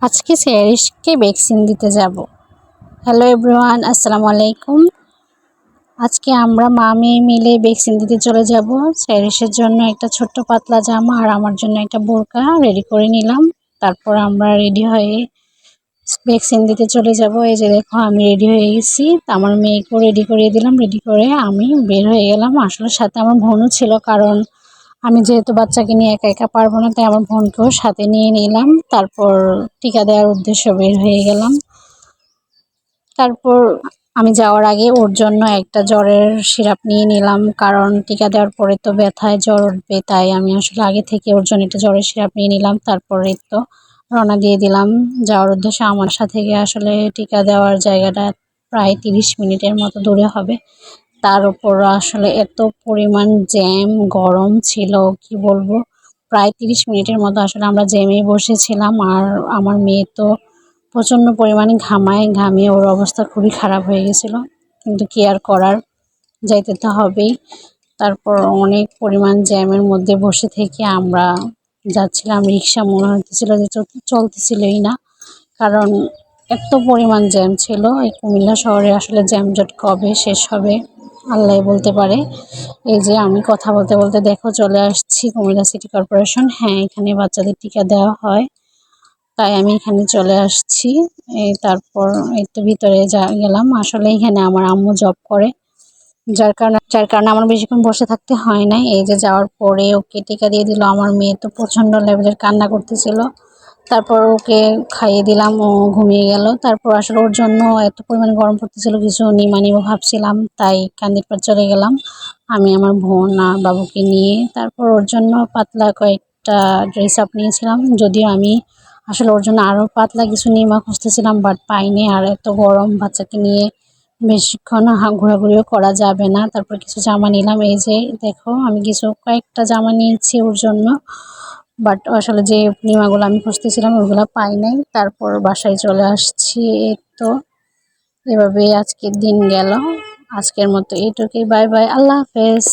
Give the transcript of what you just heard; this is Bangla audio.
আজকে সেরিশকে ভ্যাকসিন দিতে যাব। হ্যালো এভরিওয়ান, আসসালামু আলাইকুম। আজকে আমরা মা মেয়ে মিলে ভ্যাকসিন দিতে চলে যাব। সেরিশের জন্য একটা ছোট্ট পাতলা জামা আর আমার জন্য একটা বোরকা রেডি করে নিলাম। তারপর আমরা রেডি হয়ে ভ্যাকসিন দিতে চলে যাব। এই যে দেখো, আমি রেডি হয়ে গেছি। আমার মেয়েকেও রেডি করিয়ে দিলাম। রেডি করে আমি বের হয়ে গেলাম। আসলে সাথে আমার বোনও ছিল, কারণ আমি যেহেতু বাচ্চাকে নিয়ে একা একা পারবো না, তাই আমার বোনকেও সাথে নিয়ে নিলাম। তারপর টিকা দেওয়ার উদ্দেশ্যে বের হয়ে গেলাম। তারপর আমি যাওয়ার আগে ওর জন্য একটা জ্বরের সিরাপ নিয়ে নিলাম, কারণ টিকা দেওয়ার পরে তো ব্যথায় জ্বর উঠবে, তাই আমি আসলে আগে থেকে ওর জন্য একটা জ্বরের সিরাপ নিয়ে নিলাম। তারপরে তো রওনা দিয়ে দিলাম যাওয়ার উদ্দেশ্যে। আমার সাথে গিয়ে আসলে টিকা দেওয়ার জায়গাটা প্রায় 30 মিনিটের মতো দূরে হবে। তার উপর আসলে এত পরিমাণ জ্যাম, গরম ছিল, কি বলবো। প্রায় 30 মিনিটের মতো আসলে আমরা জ্যামেই বসেছিলাম। আর আমার মেয়ে তো প্রচণ্ড পরিমাণে ঘামিয়ে ওর অবস্থা খুবই খারাপ হয়ে গেছিল, কিন্তু কি আর করার, যাইতে তো হবেই। তারপর অনেক পরিমাণ জ্যামের মধ্যে বসে থেকে আমরা যাচ্ছিলাম। রিক্সা মনে হতেছিল যে চলতেছিলই না, কারণ এত পরিমাণ জ্যাম ছিল। এই কুমিল্লা শহরে আসলে জ্যামজট কবে শেষ হবে আল্লাহ বলতে পারে। এই যে আমি কথা বলতে বলতে দেখো চলে আসছি কুমিল্লা সিটি কর্পোরেশন। হ্যাঁ, এখানে বাচ্চাদের টিকা দেওয়া হয়, তাই আমি এখানে চলে আসছি। তারপর এই তো ভিতরে গেলাম। আসলে এখানে আমার আম্মু জব করে, যার কারণে আমার বেশিক্ষণ বসে থাকতে হয় না। এই যে যাওয়ার পরে ওকে টিকা দিয়ে দিল। আমার মেয়ে তো প্রচণ্ড লেভেলের কান্না করতেছিল। তারপর ওকে খাইয়ে দিলাম, ও ঘুমিয়ে গেল। তারপর আসলে ওর জন্য এত পরিমাণে গরম পড়তেছিল, কিছু নিবো ভাবছিলাম, তাই কান্দিরপাড় চলে গেলাম আমি আমার বোন আর বাবুকে নিয়ে। তারপর ওর জন্য পাতলা কয়েকটা ড্রেস আপ নিয়েছিলাম, যদিও আমি আসলে ওর জন্য আরও পাতলা কিছু নিমা খুঁজতেছিলাম, বাট পাইনি। আর এত গরম, বাচ্চাকে নিয়ে বেশিক্ষণ ঘোরাঘুরিও করা যাবে না। তারপর কিছু জামা নিলাম। এই যে দেখো, আমি কয়েকটা জামা নিয়েছি ওর জন্য, বাট আসলে যে নিমাগুলো আমি খুঁজতেছিলাম ওগুলো পাই নাই। তারপর বাসায় চলে আসছি। এই তো এভাবেই আজকের দিন গেল। আজকের মতো এইটুকুই। বাই বাই, আল্লাহ হাফেজ।